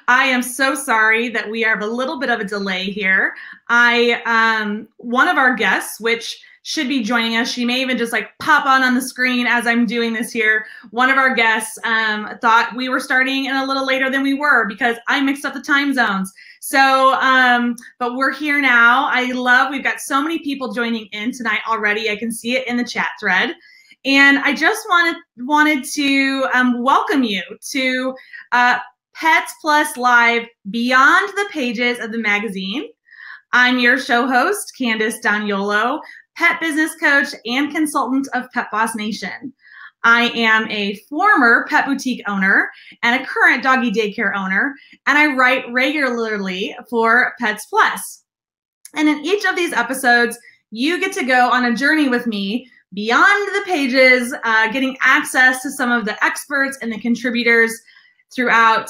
I am so sorry that we have a little bit of a delay here. One of our guests, which should be joining us, she may even just like pop on the screen as I'm doing this here. One of our guests thought we were starting in a little later than we were because I mixed up the time zones. So, but we're here now. We've got so many people joining in tonight already. I can see it in the chat thread. And I just wanted to welcome you to Pets Plus Live Beyond the Pages of the Magazine. I'm your show host, Candace Daniolo, pet business coach and consultant of Pet Boss Nation. I am a former pet boutique owner and a current doggy daycare owner, and I write regularly for Pets Plus. And in each of these episodes, you get to go on a journey with me beyond the pages, getting access to some of the experts and the contributors throughout,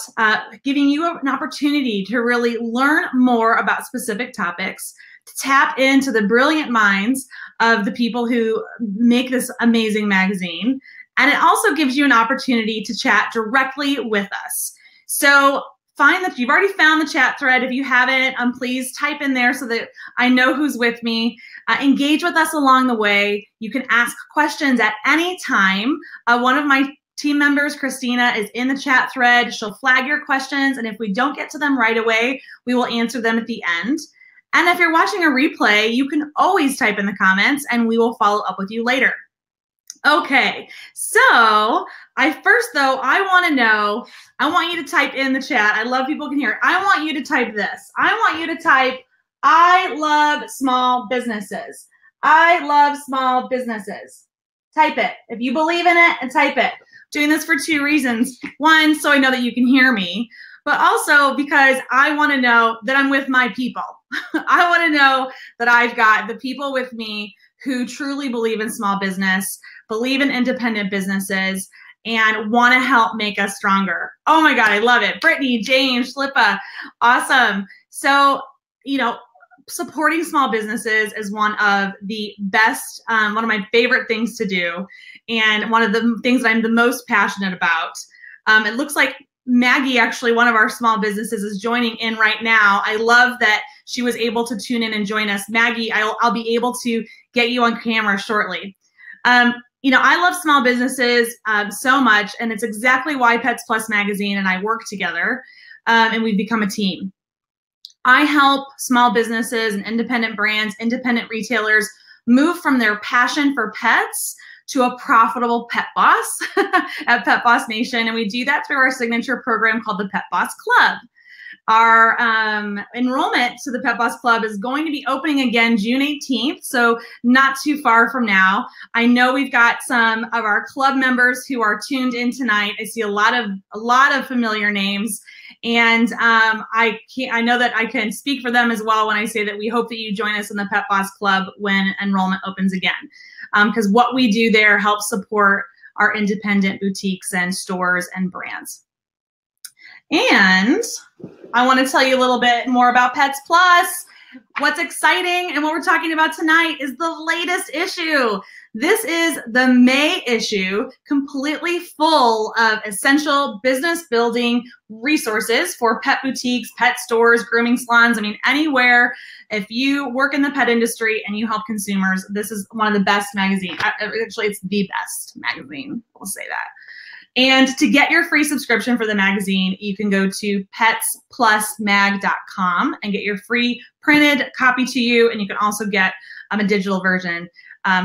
giving you an opportunity to really learn more about specific topics, to tap into the brilliant minds of the people who make this amazing magazine. And it also gives you an opportunity to chat directly with us. So find that you've already found the chat thread. If you haven't, please type in there so that I know who's with me. Engage with us along the way. You can ask questions at any time. One of my team members, Christina, is in the chat thread. She'll flag your questions, and if we don't get to them right away, we will answer them at the end. And if you're watching a replay, you can always type in the comments, and we will follow up with you later. Okay, so I want you to type in the chat. I love people can hear it. I want you to type this. I want you to type, I love small businesses. I love small businesses. Type it. If you believe in it, and type it. Doing this for two reasons. One, so I know that you can hear me, but also because I want to know that I'm with my people. I want to know that I've got the people with me who truly believe in small business, believe in independent businesses, and want to help make us stronger. Oh my God, I love it. Brittany, James, Slippa, awesome. So, supporting small businesses is one of the best, one of my favorite things to do, and one of the things that I'm the most passionate about. It looks like Maggie, actually, one of our small businesses, is joining in right now. I love that she was able to tune in and join us. Maggie, I'll be able to get you on camera shortly. I love small businesses so much, and it's exactly why Pets Plus Magazine and I work together, and we've become a team. I help small businesses and independent brands, independent retailers move from their passion for pets to a profitable pet boss at Pet Boss Nation. And we do that through our signature program called the Pet Boss Club. Our enrollment to the Pet Boss Club is going to be opening again June 18th, so not too far from now. I know we've got some of our club members who are tuned in tonight. I see a lot of familiar names, and I know that I can speak for them as well when I say that we hope that you join us in the Pet Boss Club when enrollment opens again, because what we do there helps support our independent boutiques and stores and brands. And I want to tell you a little bit more about Pets Plus. What's exciting and what we're talking about tonight is the latest issue. This is the May issue, completely full of essential business building resources for pet boutiques, pet stores, grooming salons. I mean, anywhere. If you work in the pet industry and you help consumers, this is one of the best magazines. Actually, it's the best magazine. We'll say that. And to get your free subscription for the magazine, you can go to petsplusmag.com and get your free printed copy to you. And you can also get a digital version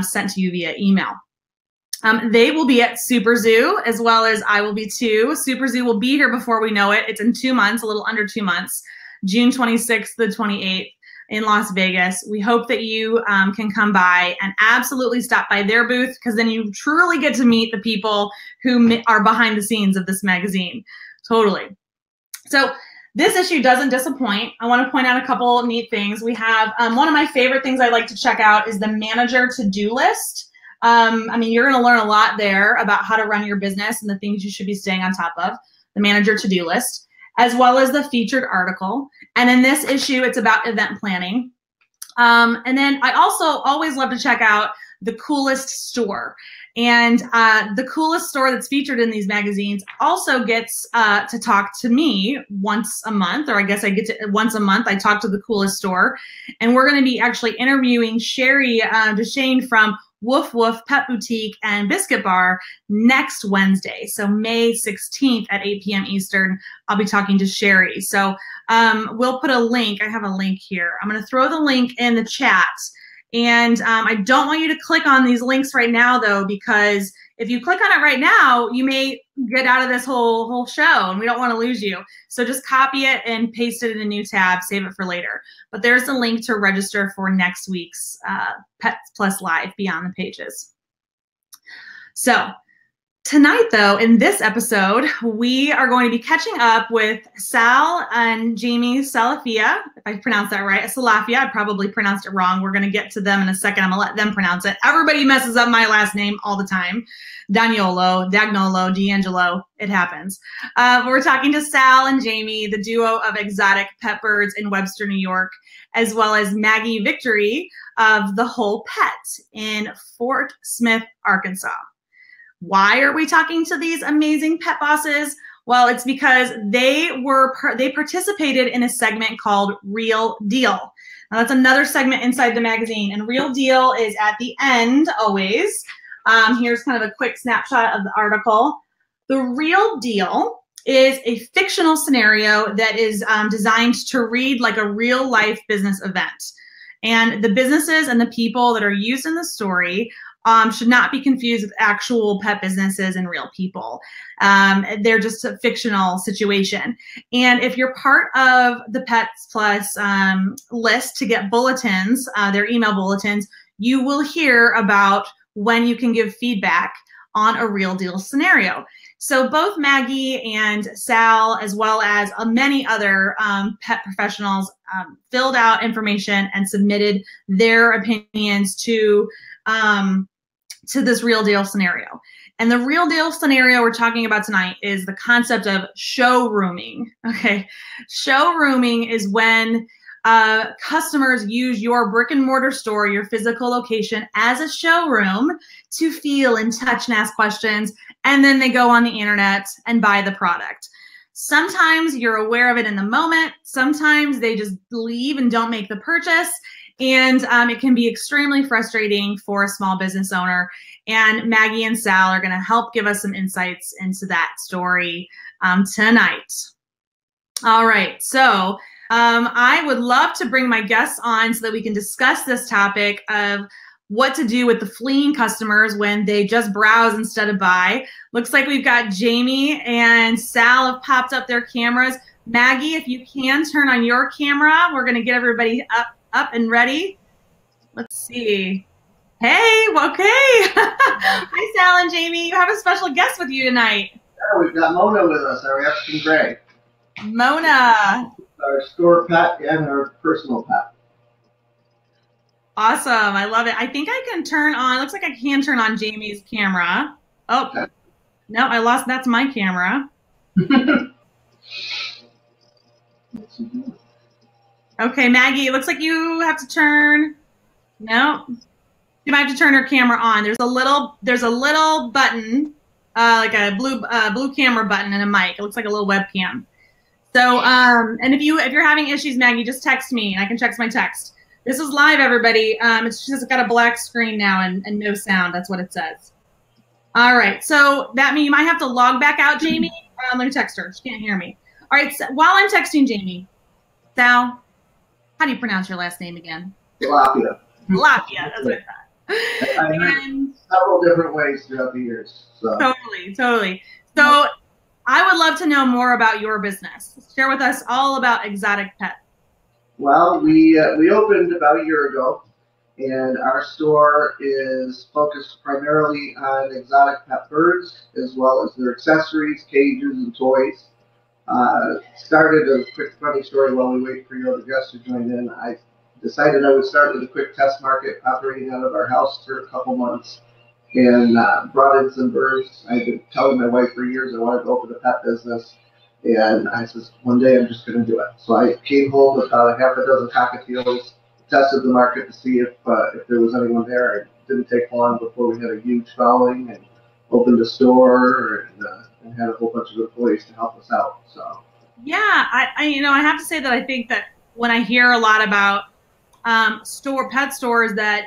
sent to you via email. They will be at Super Zoo, as well as I will be too. Super Zoo will be here before we know it. It's in 2 months, a little under 2 months, June 26th to the 28th. In Las Vegas. We hope that you can come by and absolutely stop by their booth, because then you truly get to meet the people who are behind the scenes of this magazine. Totally. So this issue doesn't disappoint. I want to point out a couple neat things. We have one of my favorite things I like to check out is the manager to-do list. I mean, you're going to learn a lot there about how to run your business and the things you should be staying on top of. The manager to-do list, as well as the featured article. And in this issue, it's about event planning. And then I also always love to check out the coolest store. And the coolest store that's featured in these magazines also gets to talk to me once a month, or I guess I get to once a month. I talk to the coolest store, and we're going to be actually interviewing Sherry Deshane from Woof Woof Pet Boutique and Biscuit Bar next Wednesday. So May 16th at 8 p.m. Eastern, I'll be talking to Sherry. So we'll put a link. I have a link here. I'm going to throw the link in the chat. And I don't want you to click on these links right now, though, because if you click on it right now, you may get out of this whole show, and we don't want to lose you. So just copy it and paste it in a new tab, save it for later. But there's a link to register for next week's Pets Plus Live Beyond the Pages. So tonight, though, in this episode, we are going to be catching up with Sal and Jamie Salafia. If I pronounced that right, Salafia. I probably pronounced it wrong. We're going to get to them in a second. I'm going to let them pronounce it. Everybody messes up my last name all the time. Dagnolo, D'Angelo, it happens. We're talking to Sal and Jamie, the duo of exotic pet birds in Webster, New York, as well as Maggie Victory of The Whole Pet in Fort Smith, Arkansas. Why are we talking to these amazing pet bosses? Well, it's because they participated in a segment called Real Deal. Now, that's another segment inside the magazine, and Real Deal is at the end always. Here's kind of a quick snapshot of the article. The Real Deal is a fictional scenario that is designed to read like a real life business event. And the businesses and the people that are used in the story should not be confused with actual pet businesses and real people. They're just a fictional situation. And if you're part of the Pets Plus list to get bulletins, their email bulletins, you will hear about when you can give feedback on a real deal scenario. So both Maggie and Sal, as well as many other pet professionals, filled out information and submitted their opinions to this real deal scenario. And the real deal scenario we're talking about tonight is the concept of showrooming. Okay, showrooming is when customers use your brick and mortar store, your physical location, as a showroom to feel and touch and ask questions, and then they go on the internet and buy the product. Sometimes you're aware of it in the moment. Sometimes they just leave and don't make the purchase. And it can be extremely frustrating for a small business owner. And Maggie and Sal are going to help give us some insights into that story tonight. All right, so I would love to bring my guests on so that we can discuss this topic of what to do with the fleeing customers when they just browse instead of buy. Looks like we've got Jamie and Sal have popped up their cameras. Maggie, if you can turn on your camera, we're going to get everybody up and ready. Let's see. Hey, okay. Hi, Sal and Jamie. You have a special guest with you tonight. Yeah, we've got Mona with us, our African Gray. Mona. Our store pet and our personal pet. Awesome. I love it. I think I can turn on, looks like I can turn on Jamie's camera. Oh, okay. No, I lost, that's my camera. Okay, Maggie, it looks like you have to turn, no, you might have to turn her camera on. There's a little button, like a blue camera button and a mic. It looks like a little webcam. So, and if you're having issues, Maggie, just text me and I can check my text. This is live, everybody. It's just got a black screen now and no sound. That's what it says. All right, so that means you might have to log back out, Jamie. Let me text her. She can't hear me. All right, so while I'm texting Jamie, Sal, how do you pronounce your last name again? Salafia. Salafia, that's what I thought. I heard several different ways throughout the years. So. Totally. So I would love to know more about your business. Share with us all about exotic pets. Well, we opened about a year ago, and our store is focused primarily on exotic pet birds, as well as their accessories, cages, and toys. Started a quick funny story while we wait for your other guests to join in. I decided I would start with a quick test market operating out of our house for a couple months, and brought in some birds. I've been telling my wife for years I wanted to open a pet business. And I said, one day I'm just going to do it. So I came home with about a half a dozen cockatiels, tested the market to see if there was anyone there. It didn't take long before we had a huge following and opened a store and had a whole bunch of employees to help us out. So yeah, I have to say that I think that when I hear a lot about pet stores that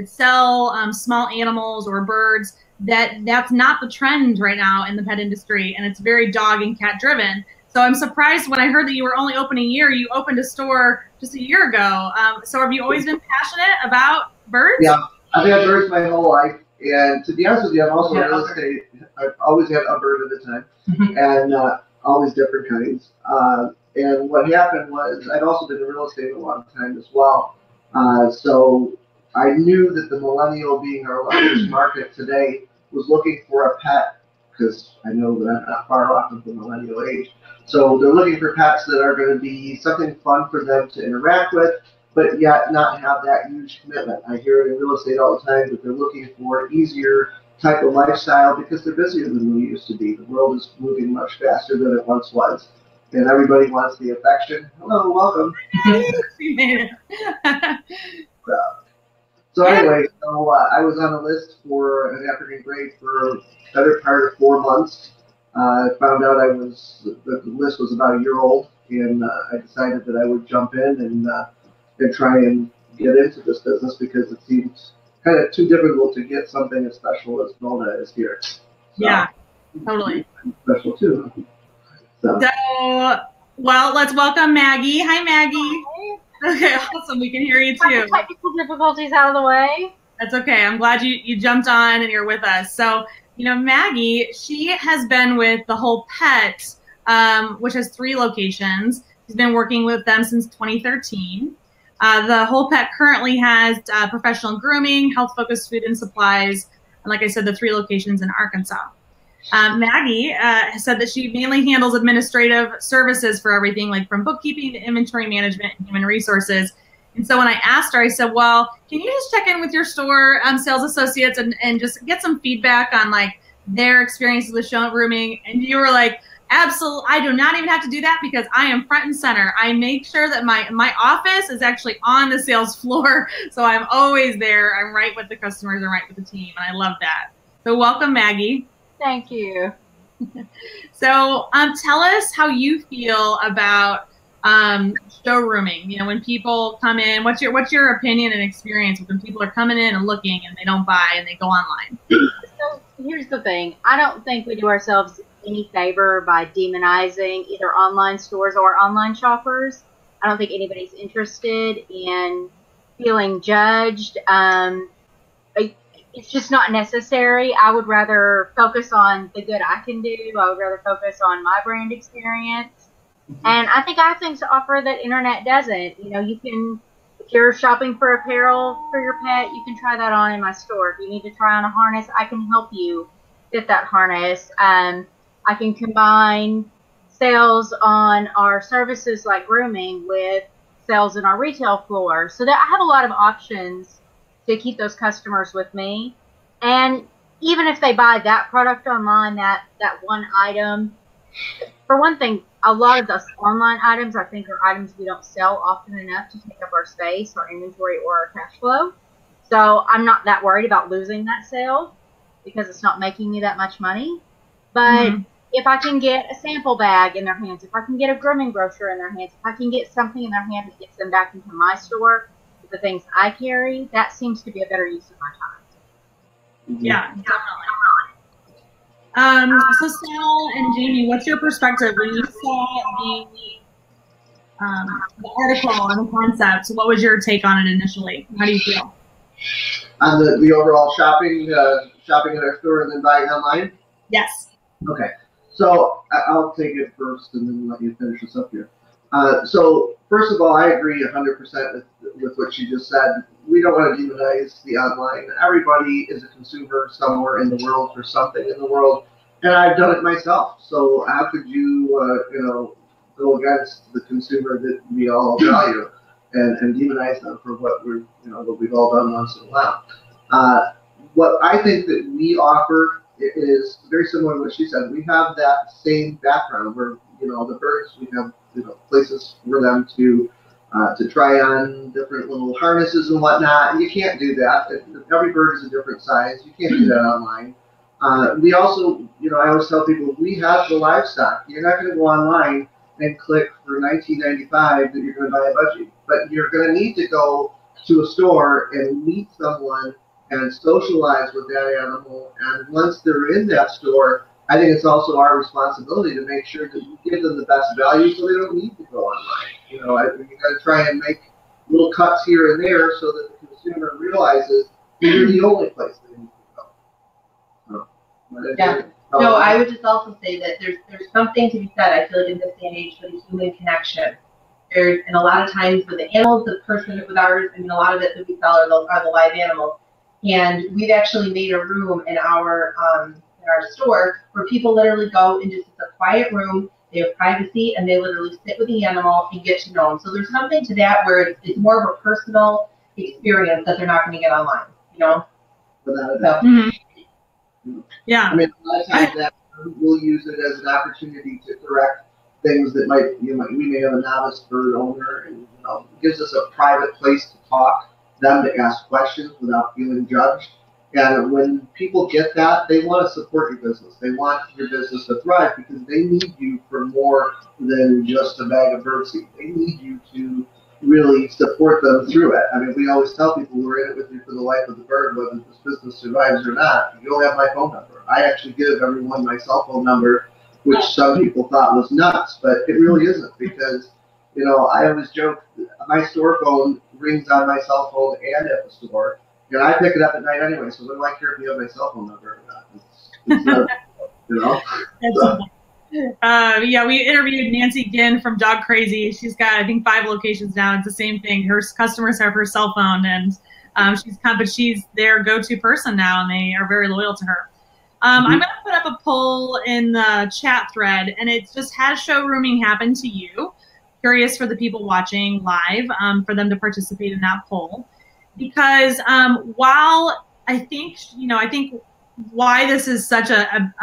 sell small animals or birds, that's not the trend right now in the pet industry, and it's very dog and cat driven. So I'm surprised when I heard that you were only open a year. You opened a store just a year ago. So have you always been passionate about birds? Yeah, I've had birds my whole life, and to be honest with you, I'm also in real estate. I've always had a bird at a time, and always different kinds. And what happened was I'd also been in real estate a long time as well. So I knew that the millennial, being our largest market today, was looking for a pet, because I know that I'm not far off of the millennial age. So they're looking for pets that are going to be something fun for them to interact with, but yet not have that huge commitment. I hear it in real estate all the time that they're looking for easier type of lifestyle because they're busier than we used to be. The world is moving much faster than it once was. And everybody wants the affection. Hello, welcome. So anyway, I was on a list for an African grade for a better part of 4 months. I found out the list was about a year old, and I decided that I would jump in and try and get into this business because it seems kind of too difficult to get something as special as Mona is here. So, yeah, totally. Special too. So, well, let's welcome Maggie. Hi, Maggie. Okay, awesome. We can hear you too. Technical difficulties out of the way. That's okay. I'm glad you jumped on and you're with us. So, Maggie, she has been with The Whole Pet, which has 3 locations. She's been working with them since 2013. The Whole Pet currently has professional grooming, health-focused food and supplies, and like I said, the 3 locations in Arkansas. Maggie has said that she mainly handles administrative services for everything, like from bookkeeping to inventory management and human resources. And so when I asked her, I said, well, can you just check in with your store sales associates and just get some feedback on like their experiences with showrooming? And you were like, absolutely, I do not even have to do that because I am front and center. I make sure that my office is actually on the sales floor. So I'm always there. I'm right with the customers and right with the team. And I love that. So welcome, Maggie. Thank you. So tell us how you feel about showrooming. When people come in, what's your opinion and experience when people are coming in and looking and they don't buy and they go online? So here's the thing. I don't think we do ourselves any favor by demonizing either online stores or online shoppers. I don't think anybody's interested in feeling judged. It's just not necessary. I would rather focus on the good I can do. I would rather focus on my brand experience. And I think I have things to offer that internet doesn't. You can, if you're shopping for apparel for your pet, you can try that on in my store. If you need to try on a harness, I can help you get that harness. I can combine sales on our services like grooming with sales in our retail floor. So that I have a lot of options to keep those customers with me. And even if they buy that product online, that one item, for one thing, a lot of those online items I think are items we don't sell often enough to take up our space, our inventory, or our cash flow. So I'm not that worried about losing that sale because it's not making me that much money. But if I can get a sample bag in their hands, if I can get a grooming brochure in their hands, if I can get something in their hand that gets them back into my store, the things I carry, that seems to be a better use of my time. Yeah, definitely. So Sal and Jamie, what's your perspective when you saw the article and the concept? What was your take on it initially? How do you feel? On the overall shopping in our store and then buying online? Yes. Okay. So I'll take it first and then let you finish this up here. So first of all, I agree 100% with what she just said. We don't want to demonize the online. Everybody is a consumer somewhere in the world for something in the world, and I've done it myself. So how could you, go against the consumer that we all value and demonize them for what what we've all done once in a while? What I think that we offer is very similar to what she said. We have that same background where the birds. We have places for them to to try on different little harnesses and whatnot. You can't do that. Every bird is a different size. You can't do that online. We also, I always tell people, we have the livestock. You're not going to go online and click for $19.95 that you're going to buy a budgie. But you're going to need to go to a store and meet someone and socialize with that animal. And once they're in that store, I think it's also our responsibility to make sure that we give them the best value so they don't need to go online. You got to try and make little cuts here and there so that the consumer realizes that you're the only place they need to go. Yeah. No, I would just also say that there's something to be said, I feel like, in this day and age, for the human connection. And a lot of times with the animals, the person with ours, a lot of it that we sell are the live animals. And we've actually made a room in our store where people literally go into just a quiet room. They have privacy, and they literally sit with the animal and get to know them. So there's something to that where it's more of a personal experience that they're not going to get online, Without a doubt. Yeah. A lot of times that we'll use it as an opportunity to correct things that we may have a novice bird owner, and it gives us a private place to talk, them to ask questions without feeling judged. And when people get that, they want to support your business. They want your business to thrive because they need you for more than just a bag of birdseed. They need you to really support them through it. We always tell people we're in it with you for the life of the bird, whether this business survives or not. You'll have my phone number. I actually give everyone my cell phone number, which some people thought was nuts, but it really isn't because, I always joke, my store phone rings on my cell phone and at the store. And I pick it up at night anyway, so what do I care if you have my cell phone number or not? Yeah, we interviewed Nancy Ginn from Dog Crazy. She's got, I think, 5 locations now. It's the same thing. Her customers have her cell phone, and she's their go-to person now, and they are very loyal to her. I'm going to put up a poll in the chat thread, and it's just, has showrooming happened to you? Curious for the people watching live, for them to participate in that poll. Because while I think why this is such a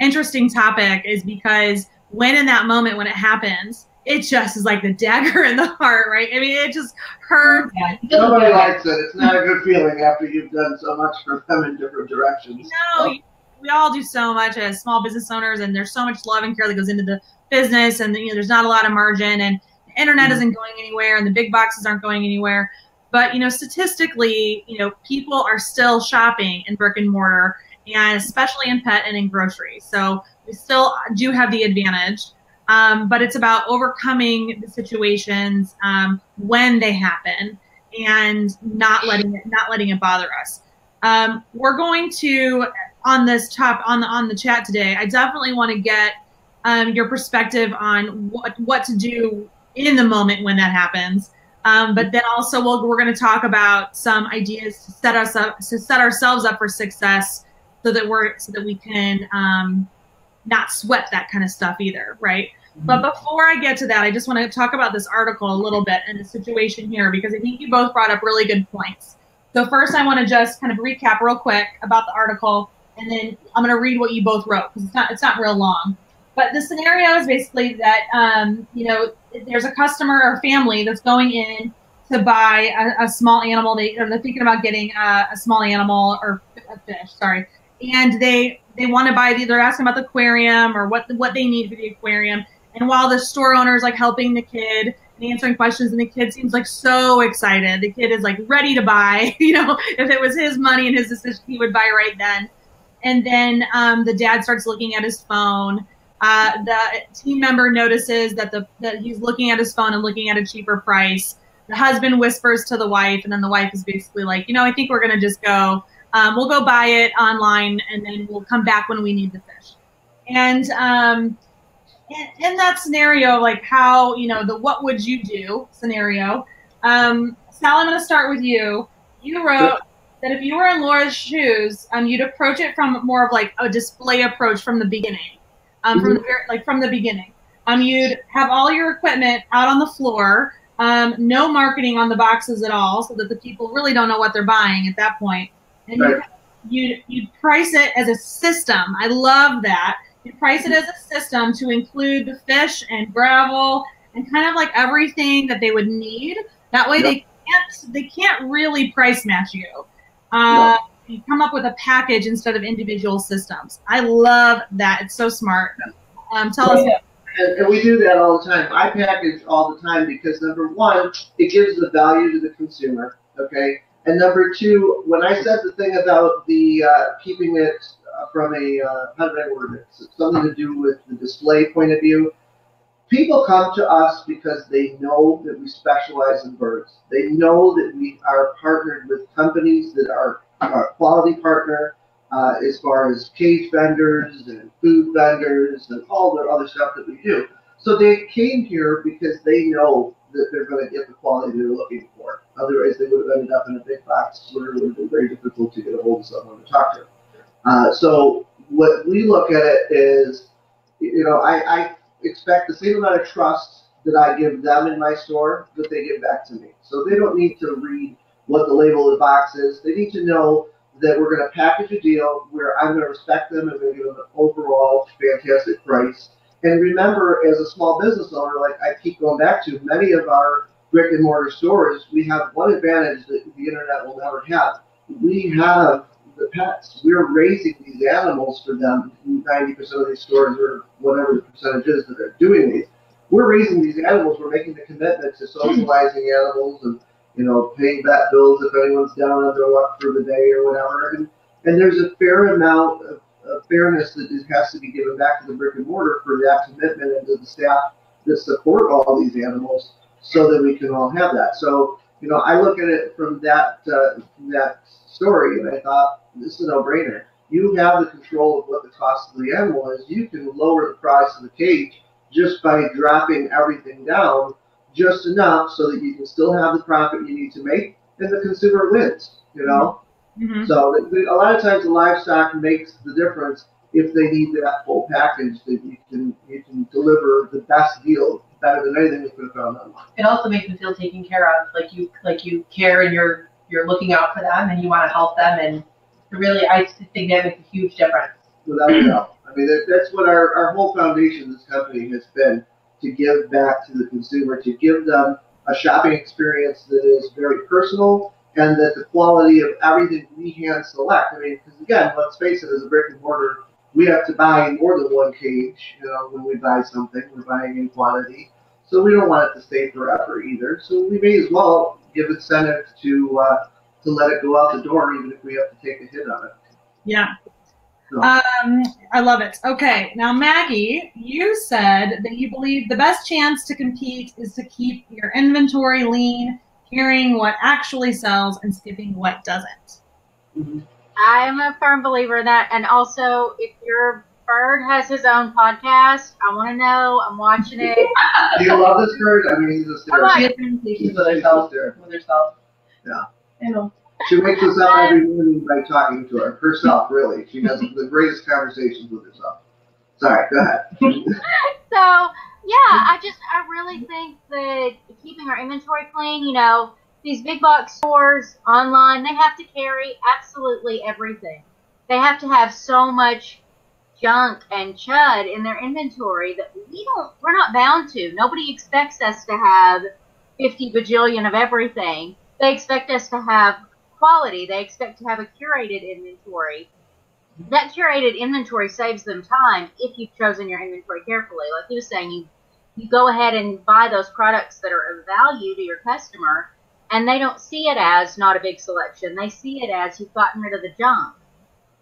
interesting topic is because when in that moment when it happens, it just is like the dagger in the heart, right? It just hurts. Nobody likes it. It's not a good feeling after you've done so much for them in different directions. We all do so much as small business owners, and there's so much love and care that goes into the business, and there's not a lot of margin, and the internet isn't going anywhere, and the big boxes aren't going anywhere. But, statistically, people are still shopping in brick and mortar, and especially in pet and in grocery. So we still do have the advantage. But it's about overcoming the situations when they happen and not letting it bother us. We're going to, on this on the chat today, I definitely want to get your perspective on what to do in the moment when that happens. But then also we're going to talk about some ideas to set ourselves up for success, so that we can not sweat that kind of stuff either, right? But before I get to that, I just want to talk about this article a little bit and the situation here, because I think you both brought up really good points. So first, I want to just kind of recap real quick about the article, and then I'm going to read what you both wrote because it's not real long. But the scenario is basically that, there's a customer or family that's going in to buy a small animal. They're thinking about getting a small animal or a fish, sorry. And they want to buy, they're asking about the aquarium or what they need for the aquarium. And while the store owner is like helping the kid and answering questions, and the kid seems like so excited. The kid is like ready to buy, if it was his money and his decision, he would buy right then. And then the dad starts looking at his phone. The team member notices that he's looking at his phone and looking at a cheaper price. The husband whispers to the wife, and then the wife is basically like, I think we're going to just go, we'll go buy it online, and then we'll come back when we need the fish. And in that scenario, like how, the what would you do scenario, Sal, I'm going to start with you. You wrote that if you were in Laura's shoes, you'd approach it from more of like a display approach from the beginning. From the beginning. You'd have all your equipment out on the floor, no marketing on the boxes at all, so that the people really don't know what they're buying at that point. And you'd price it as a system. I love that. You price it as a system to include the fish and gravel and kind of like everything that they would need. That way they can't really price match you. You come up with a package instead of individual systems. I love that. It's so smart. Tell us. And we do that all the time. I package all the time because, number one, it gives the value to the consumer, okay? And number two, when I said the thing about the keeping it from a, how did I word it? Something to do with the display point of view. People come to us because they know that we specialize in birds. They know that we are partnered with companies that are our quality partner as far as cage vendors and food vendors and all the other stuff that we do. So they came here because they know that they're going to get the quality they're looking for. Otherwise, they would have ended up in a big box where it would have been very difficult to get a hold of someone to talk to. So what we look at it is, I expect the same amount of trust that I give them in my store that they give back to me. So they don't need to read what the label of the box is. They need to know that we're going to package a deal where I'm going to respect them and we're going to give them an overall fantastic price. And remember, as a small business owner, like I keep going back to, many of our brick and mortar stores, we have one advantage that the internet will never have. We have the pets. We're raising these animals for them. 90% of these stores, or whatever the percentage is that are doing these, we're raising these animals. We're making the commitment to socializing animals and paying vet bills if anyone's down on their luck for the day or whatever. And there's a fair amount of fairness that has to be given back to the brick and mortar for that commitment and to the staff that support all these animals so that we can all have that. So, I look at it from that story, and I thought, this is a no-brainer. You have the control of what the cost of the animal is. You can lower the price of the cage just by dropping everything down just enough so that you can still have the profit you need to make, and the consumer wins, Mm-hmm. So a lot of times the livestock makes the difference if they need that full package that you can deliver the best deal, better than anything we could have found online. It also makes them feel taken care of, like you care and you're looking out for them and you want to help them, and really I think that makes a huge difference. Without a doubt. I mean, that's what our whole foundation of this company has been, to give back to the consumer, to give them a shopping experience that is very personal, and that the quality of everything we hand select. I mean, because again, let's face it, as a brick and mortar, we have to buy more than one cage. When we buy something, we're buying in quantity, so we don't want it to stay forever either. So we may as well give incentive to let it go out the door, even if we have to take a hit on it. Yeah. I love it. Okay, now Maggie, you said that you believe the best chance to compete is to keep your inventory lean, carrying what actually sells and skipping what doesn't. Mm-hmm. I'm a firm believer in that, and also if your bird has his own podcast, I want to know. I'm watching it. Do you love this bird? I mean, he's a star. She has conversations with herself. Yeah. I know. She wakes us up every morning by talking to herself, really. She has the greatest conversations with herself. Sorry, go ahead. So, yeah, I really think that keeping our inventory clean, these big box stores online, they have to carry absolutely everything. They have to have so much junk and chud in their inventory that we're not bound to. Nobody expects us to have 50 bajillion of everything. They expect us to have quality. They expect to have a curated inventory. That curated inventory saves them time if you've chosen your inventory carefully. Like he was saying, you go ahead and buy those products that are of value to your customer, and they don't see it as not a big selection. They see it as you've gotten rid of the junk.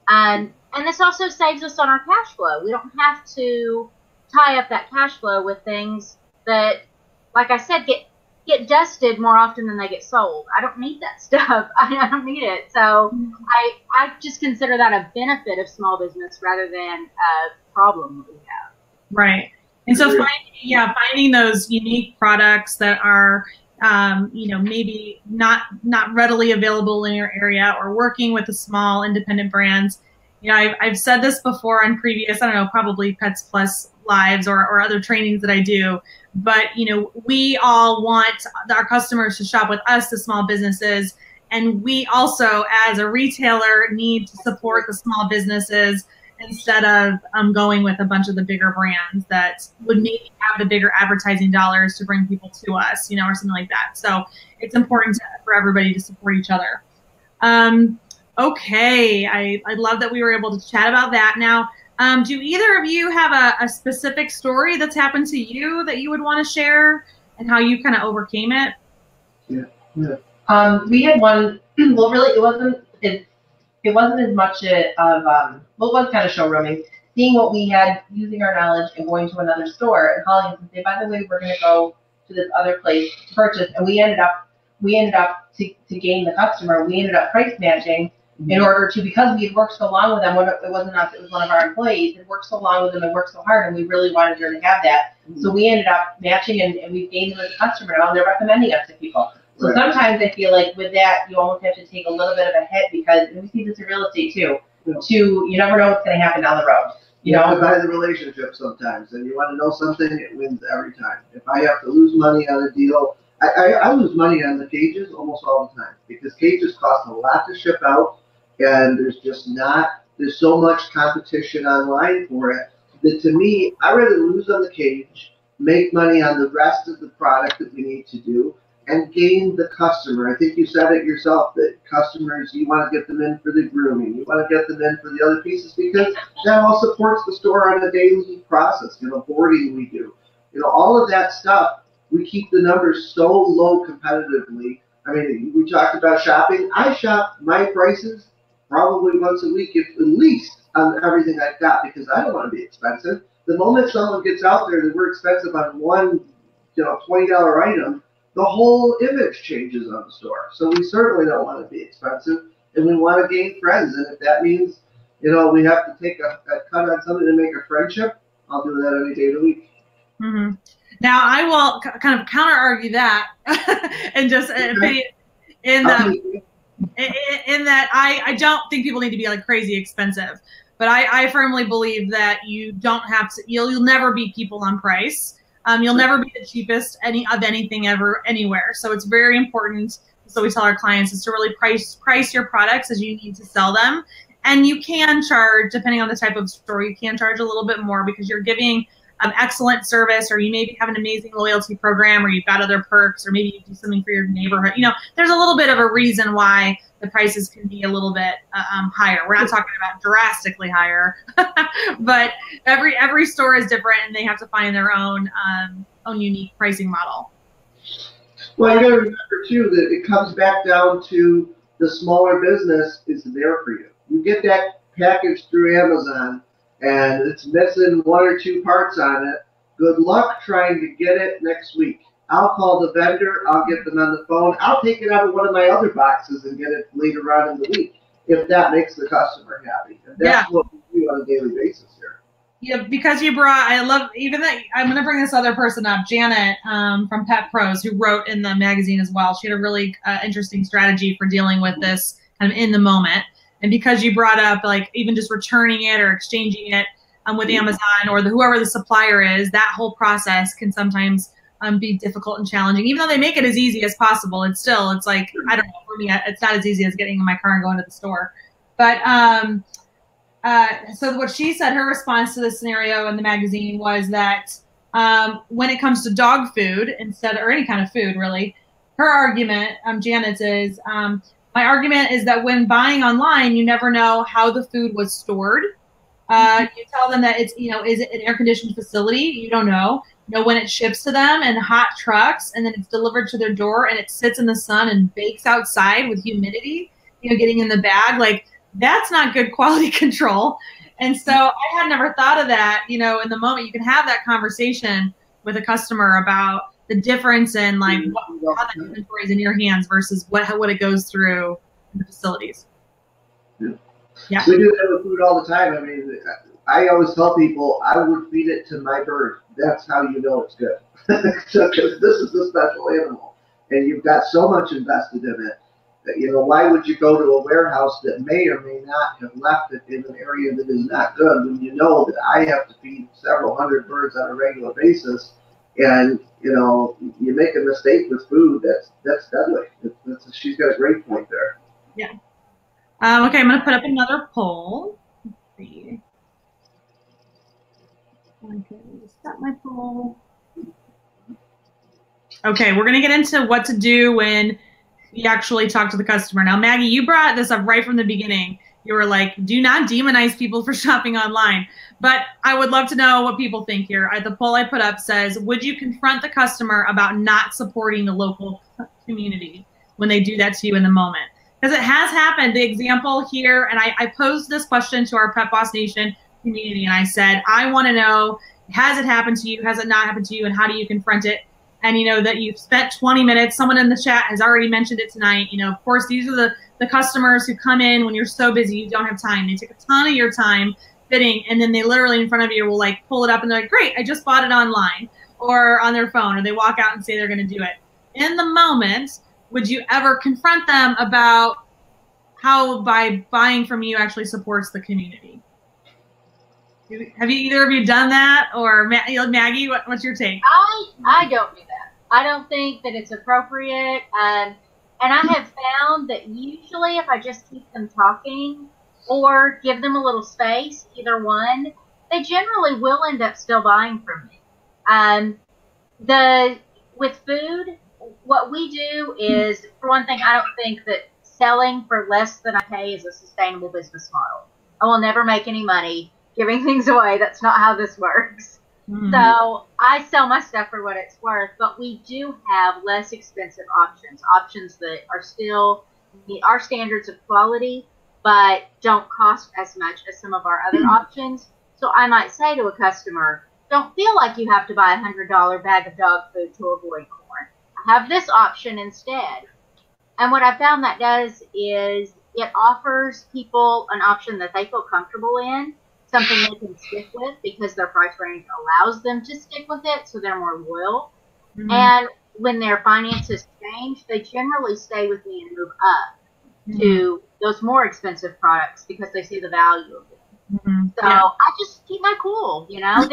And this also saves us on our cash flow. We don't have to tie up that cash flow with things that, like I said, get dusted more often than they get sold. I don't need that stuff. I don't need it. So I just consider that a benefit of small business rather than a problem that we have. Right. And so finding those unique products that are maybe not readily available in your area, or working with the small independent brands. I've said this before on previous, probably Pets Plus lives or other trainings that I do, but we all want our customers to shop with us, the small businesses, and we also as a retailer need to support the small businesses instead of going with a bunch of the bigger brands that would maybe have the bigger advertising dollars to bring people to us, you know, or something like that. So it's important for everybody to support each other. Okay, I love that we were able to chat about that. Now, do either of you have a specific story that's happened to you that you would want to share and how you kind of overcame it? Yeah. We had one. Well, really, it wasn't as much of well, it was kind of showrooming, seeing what we had, using our knowledge, and going to another store and calling us and say, by the way, we're going to go to this other place to purchase, and we ended up to gain the customer. We ended up price matching in order to, because we had worked so long with them. It wasn't us; it was one of our employees. Had worked so long with them and worked so hard, and we really wanted her to have that. So we ended up matching, and we've gained them as a customer now, and they're recommending us to people. So sometimes I feel like with that, you almost have to take a little bit of a hit, because, and we see this in real estate too, you never know what's going to happen down the road. You have to buy the relationship sometimes, and you want to know something, it wins every time. If I have to lose money on a deal, I lose money on the cages almost all the time, because cages cost a lot to ship out, and there's so much competition online for it, that to me, I'd rather lose on the cage, make money on the rest of the product that we need to do, and gain the customer. I think you said it yourself, that customers, you want to get them in for the grooming, you want to get them in for the other pieces, because that all supports the store on a daily process, boarding we do. All of that stuff, we keep the numbers so low competitively. I mean, we talked about shopping. I shop my prices probably once a week, at least, on everything I've got, because I don't want to be expensive. The moment someone gets out there that we're expensive on one, $20 item, the whole image changes on the store. So we certainly don't want to be expensive, and we want to gain friends. And if that means, we have to take a cut on something to make a friendship, I'll do that any day of the week. Mm-hmm. Now, I will kind of counter argue that, and just in that I don't think people need to be like crazy expensive, but I firmly believe that you don't have to. You'll never beat people on price. You'll never be the cheapest of anything ever anywhere. So it's very important. So we tell our clients is to really price your products as you need to sell them. And you can charge, depending on the type of store, you can charge a little bit more because you're giving excellent service, or you maybe have an amazing loyalty program, or you've got other perks, or maybe you do something for your neighborhood. There's a little bit of a reason why the prices can be a little bit higher. We're not talking about drastically higher, but every store is different, and they have to find their own unique pricing model. Well, you got to remember too that it comes back down to the smaller business is there for you. You get that package through Amazon, and it's missing one or two parts on it. Good luck trying to get it next week. I'll call the vendor. I'll get them on the phone. I'll take it out of one of my other boxes and get it later on in the week, if that makes the customer happy. And that's what we do on a daily basis here. Yeah, because I love even that. I'm going to bring this other person up, Janet from Pet Pros, who wrote in the magazine as well. She had a really interesting strategy for dealing with this kind of in the moment. And because you brought up like even just returning it or exchanging it with Amazon or whoever the supplier is, that whole process can sometimes be difficult and challenging. Even though they make it as easy as possible, it's like, I don't know, for me, it's not as easy as getting in my car and going to the store. But so what she said, her response to this scenario in the magazine was that when it comes to dog food or any kind of food really, her argument, Janet's is, my argument is that when buying online, you never know how the food was stored. You tell them that it's, is it an air-conditioned facility? You don't know. When it ships to them in hot trucks and then it's delivered to their door and it sits in the sun and bakes outside with humidity, getting in the bag, like that's not good quality control. And so I had never thought of that, in the moment. You can have that conversation with a customer about the difference in like how that inventory is in your hands versus what it goes through in the facilities. Yeah. We do that with food all the time. I mean, I always tell people I would feed it to my bird. That's how you know it's good. So, because this is a special animal, and you've got so much invested in it. That, why would you go to a warehouse that may or may not have left it in an area that is not good when you know that I have to feed several hundred birds on a regular basis, and you make a mistake with food, that's deadly. She's got a great point there. Yeah. Okay, I'm going to put up another poll. Let's see. Okay, set my poll. Okay, we're going to get into what to do when you actually talk to the customer. Now, Maggie, you brought this up right from the beginning. You were like, do not demonize people for shopping online. But I would love to know what people think here. The poll I put up says, would you confront the customer about not supporting the local community when they do that to you in the moment? Because it has happened. The example here, and I posed this question to our Pet Boss Nation community, and I said, I want to know, has it happened to you? Has it not happened to you? And how do you confront it? And you know that you've spent 20 minutes. Someone in the chat has already mentioned it tonight. You know, of course, these are the customers who come in when you're so busy, you don't have time. They take a ton of your time fitting, and then they literally in front of you will like pull it up and they're like, great, I just bought it online or on their phone, or they walk out and say they're going to do it. In the moment, would you ever confront them about how by buying from you actually supports the community? Have you either of you done that, or Maggie? What's your take? I don't do that. I don't think that it's appropriate. And I have found that usually if I just keep them talking or give them a little space, either one, they generally will end up still buying from me. With food, what we do is, for one thing, I don't think that selling for less than I pay is a sustainable business model. I will never make any money giving things away. That's not how this works. Mm-hmm. So I sell my stuff for what it's worth, but we do have less expensive options that are still meet our standards of quality, but don't cost as much as some of our other options. So I might say to a customer, don't feel like you have to buy a $100 bag of dog food to avoid corn. I have this option instead. And what I found that does is it offers people an option that they feel comfortable in, something they can stick with because their price range allows them to stick with it, so they're more loyal. Mm-hmm. And when their finances change, they generally stay with me and move up to those more expensive products because they see the value of it. Mm-hmm. So I just keep my cool, you know.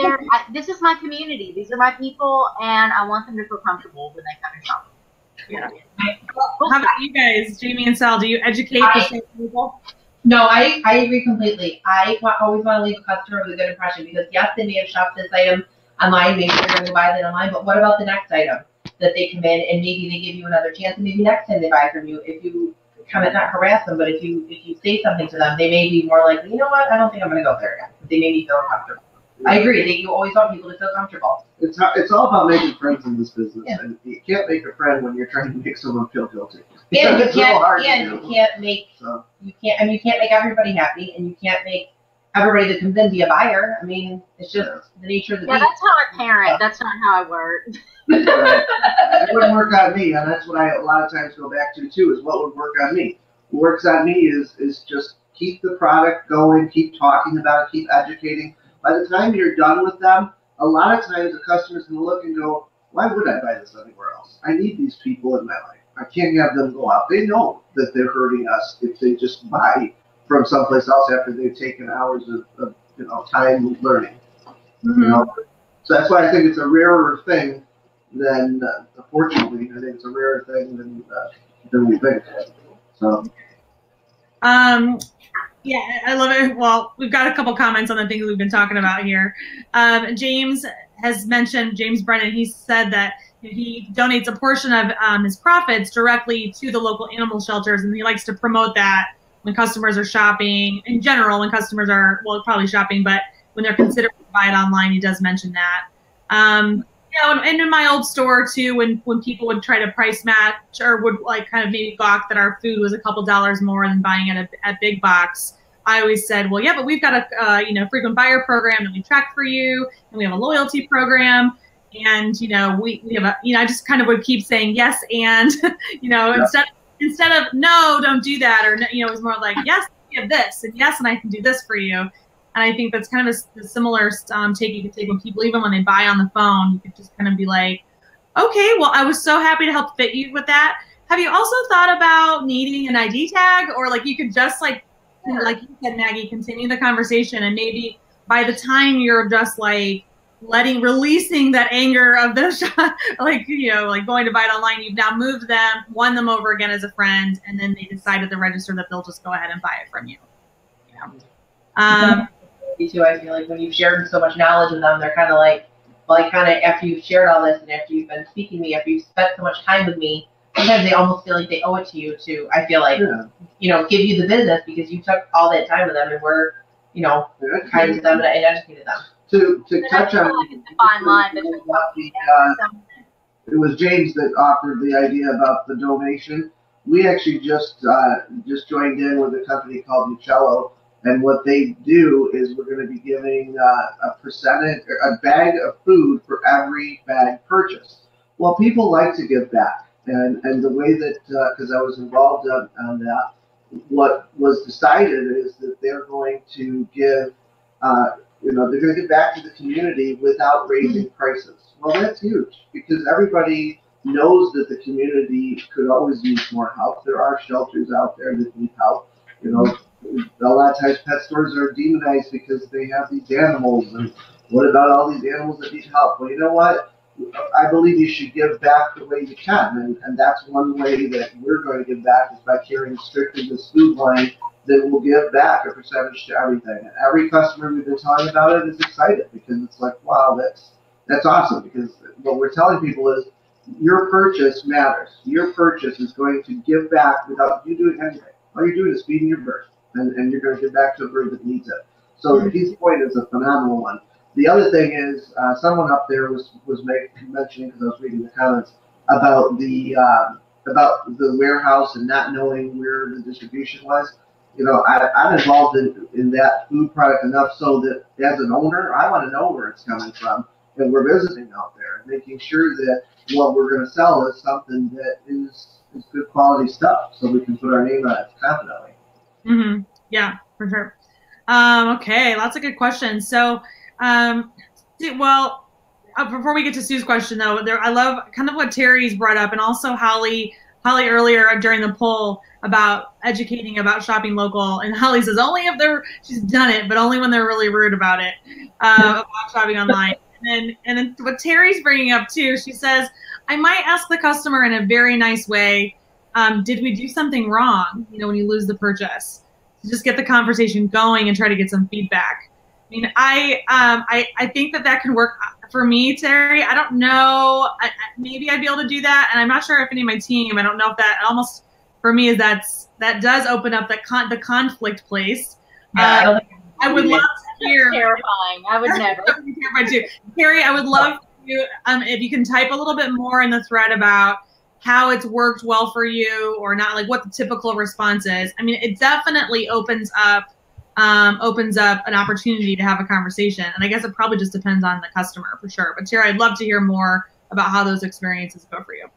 This is my community. These are my people, and I want them to feel comfortable when they come and shop. Yeah. How about you guys, Jamie and Sal? Do you educate the same people? No, I agree completely. I always want to leave a customer with a good impression because, yes, they may have shopped this item online. Maybe they're going to buy that online. But what about the next item that they come in and maybe they give you another chance, and maybe next time they buy from you, if you kind of not harass them, but if you say something to them, they may be more likely, you know what, I don't think I'm going to go there again. They may be feeling comfortable. I agree that you always want people to feel comfortable. It's all about making friends in this business, and you can't make a friend when you're trying to make someone feel guilty. And you can't make everybody happy, and you can't make everybody that comes in be a buyer. I mean, it's just the nature of the beast. That's how I parent. That's not how I work. It wouldn't work on me, and that's what I a lot of times go back to too. Is what would work on me. What works on me is just keep the product going, keep talking about it, keep educating. By the time you're done with them, a lot of times the customer's going to look and go, why would I buy this anywhere else? I need these people in my life. I can't have them go out. They know that they're hurting us if they just buy from someplace else after they've taken hours of time learning. Mm-hmm. You know? So that's why I think it's a rarer thing than, unfortunately, I think it's a rarer thing than we think. So. Yeah, I love it. Well, we've got a couple comments on the things we've been talking about here. James has mentioned, James Brennan, he said that he donates a portion of his profits directly to the local animal shelters, and he likes to promote that when customers are shopping. In general, when customers are, well, probably shopping, but when they're considering to buy it online, he does mention that. And in my old store too, when people would try to price match or would like kind of maybe gawk that our food was a couple dollars more than buying it at big box, I always said, well, yeah, but we've got a frequent buyer program that we track for you, and we have a loyalty program, and we have a I just kind of would keep saying yes, and instead of no, don't do that, or it was more like yes, we have this, and yes, and I can do this for you. And I think that's kind of a similar take you could take when people, even when they buy on the phone, you could just kind of be like, okay, well, I was so happy to help fit you with that. Have you also thought about needing an ID tag, or like you could just like you said, Maggie, continue the conversation, and maybe by the time you're just like releasing that anger of the like going to buy it online, you've now moved them, won them over again as a friend, and then they decide at the register that they'll just go ahead and buy it from you. loyalty too. I feel like when you've shared so much knowledge with them, they're kind of like, well, I kind of, after you've shared all this and after you've been speaking to me, after you've spent so much time with me, sometimes they almost feel like they owe it to you to, I feel like, give you the business because you took all that time with them and we're, kind to them and educated them. To touch on fine line between it was James that offered the idea about the donation. We actually just joined in with a company called Mucello, and what they do is we're going to be giving a bag of food for every bag purchased. Well, people like to give back, and the way that, because I was involved on that, what was decided is that they're going to give, they're going to give back to the community without raising prices. Well, that's huge because everybody knows that the community could always use more help. There are shelters out there that need help. A lot of times pet stores are demonized because they have these animals, and what about all these animals that need help? Well, you know what? I believe you should give back the way you can, and that's one way that we're going to give back is by carrying strictly this food line that will give back a percentage to everything. And every customer we've been telling about it is excited because it's like, wow, that's awesome, because what we're telling people is your purchase matters. Your purchase is going to give back without you doing anything. All you're doing is feeding your bird, and you're going to give back to a bird that needs it. So his point is a phenomenal one. The other thing is, someone up there was mentioning, because I was reading the comments, about the warehouse and not knowing where the distribution was. I'm involved in that food product enough so that as an owner, I want to know where it's coming from, and we're visiting out there, making sure that what we're going to sell is something that is good quality stuff, so we can put our name on it confidently. Mm-hmm. Yeah, for sure. Okay, lots of good questions. So, before we get to Sue's question, though, I love kind of what Terry's brought up, and also Holly earlier during the poll about educating about shopping local. And Holly says she's done it, but only when they're really rude about it, about shopping online. And then what Terry's bringing up too, she says, I might ask the customer in a very nice way, did we do something wrong? When you lose the purchase, to just get the conversation going and try to get some feedback. I mean, I think that can work for me, Terry. I don't know. Maybe I'd be able to do that, and I'm not sure if any of my team. I don't know if that almost for me is that does open up the conflict place. Yeah, I would love to hear. Terrifying. I would never. That would be terrifying too. Terry, I would love you if you can type a little bit more in the thread about how it's worked well for you or not, like what the typical response is. I mean, it definitely opens up an opportunity to have a conversation. And I guess it probably just depends on the customer for sure. But Terry, I'd love to hear more about how those experiences go for you.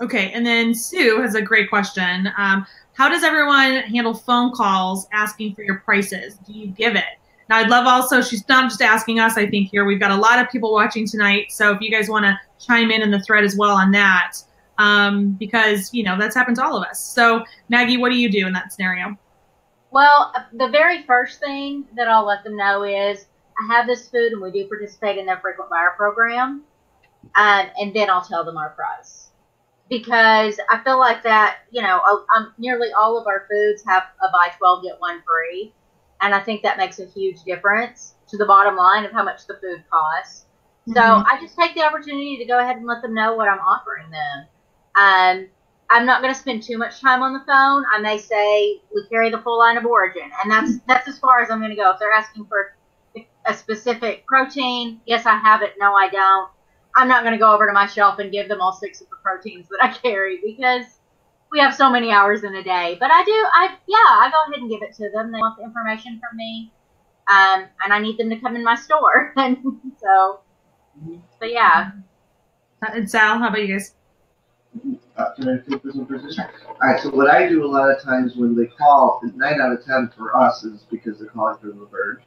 Okay, and then Sue has a great question. How does everyone handle phone calls asking for your prices? Do you give it? Now, I'd love also, she's not just asking us, I think here, we've got a lot of people watching tonight. So if you guys want to chime in the thread as well on that, because, that's happened to all of us. So Maggie, what do you do in that scenario? Well, the very first thing that I'll let them know is I have this food and we do participate in their frequent buyer program. And then I'll tell them our price. Because I feel like that, nearly all of our foods have a buy 12, get 1 free. And I think that makes a huge difference to the bottom line of how much the food costs. Mm-hmm. So I just take the opportunity to go ahead and let them know what I'm offering them. I'm not going to spend too much time on the phone. I may say we carry the full line of origin, and that's as far as I'm going to go. If they're asking for a specific protein, yes, I have it. No, I don't. I'm not going to go over to my shelf and give them all 6 of the proteins that I carry because we have so many hours in a day. But I go ahead and give it to them. They want the information from me, and I need them to come in my store. And so yeah. And Sal, how about you guys? Can I take this in position? All right, so what I do a lot of times when they call, 9 out of 10 for us is because they're calling for the bird.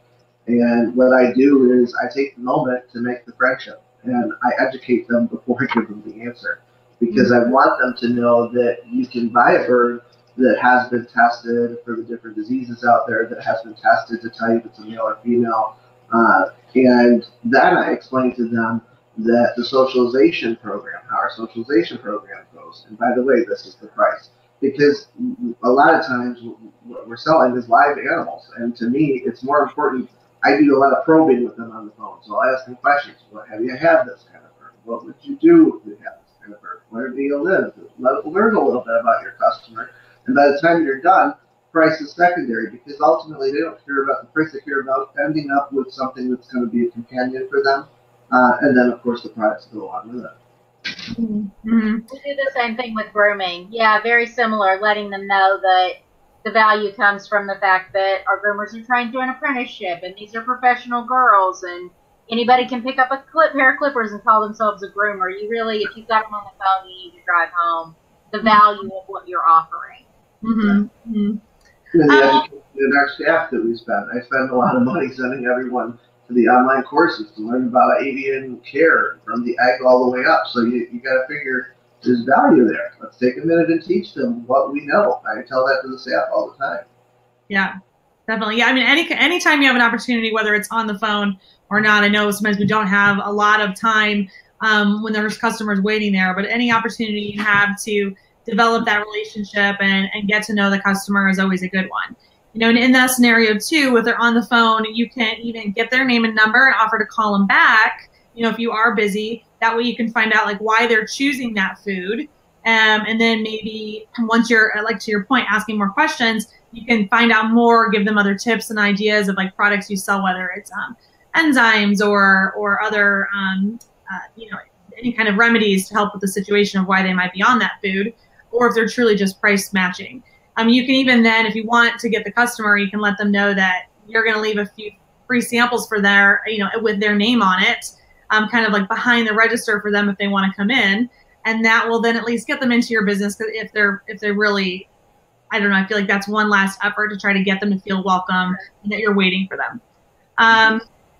And what I do is I take the moment to make the friendship, and I educate them before I give them the answer. Because I want them to know that you can buy a bird that has been tested for the different diseases out there, that has been tested to tell you if it's a male or female. And then I explain to them that the socialization program, how our socialization program goes. And by the way, this is the price. because a lot of times what we're selling is live animals, and to me, it's more important. I do a lot of probing with them on the phone, so I ask them questions. What have you had this kind of bird? What would you do if you had this kind of bird? Where do you live? Learn a little bit about your customer, and by the time you're done, price is secondary, because ultimately they don't care about the price. They care about ending up with something that's going to be a companion for them, and then of course the products go along with it. We do the same thing with grooming. Yeah, very similar, letting them know that the value comes from the fact that our groomers are trained through an apprenticeship, and these are professional girls, and anybody can pick up a pair of clippers and call themselves a groomer. You really, if you've got them on the phone, you need to drive home the value of what you're offering. And the education in our staff that we spend. I spend a lot of money sending everyone to the online courses to learn about avian care from the egg all the way up. So you got to figure there's value there. Let's take a minute and teach them what we know. I tell that to the staff all the time. Yeah, definitely. Yeah, I mean, anytime you have an opportunity, whether it's on the phone or not, I know sometimes we don't have a lot of time when there's customers waiting there, but any opportunity you have to develop that relationship and get to know the customer is always a good one. You know, and in that scenario too, if they're on the phone, you can even get their name and number and offer to call them back, you know, if you are busy. That way you can find out like why they're choosing that food. And then maybe once you're, like to your point, asking more questions, you can find out more, give them other tips and ideas of like products you sell, whether it's enzymes or other, you know, any kind of remedies to help with the situation of why they might be on that food, or if they're truly just price matching. You can even then, if you want to get the customer, you can let them know that you're going to leave a few free samples for their, you know, with their name on it, kind of like behind the register for them if they want to come in, and that will then at least get them into your business. Because if they're really, I don't know, I feel like that's one last effort to try to get them to feel welcome and that you're waiting for them.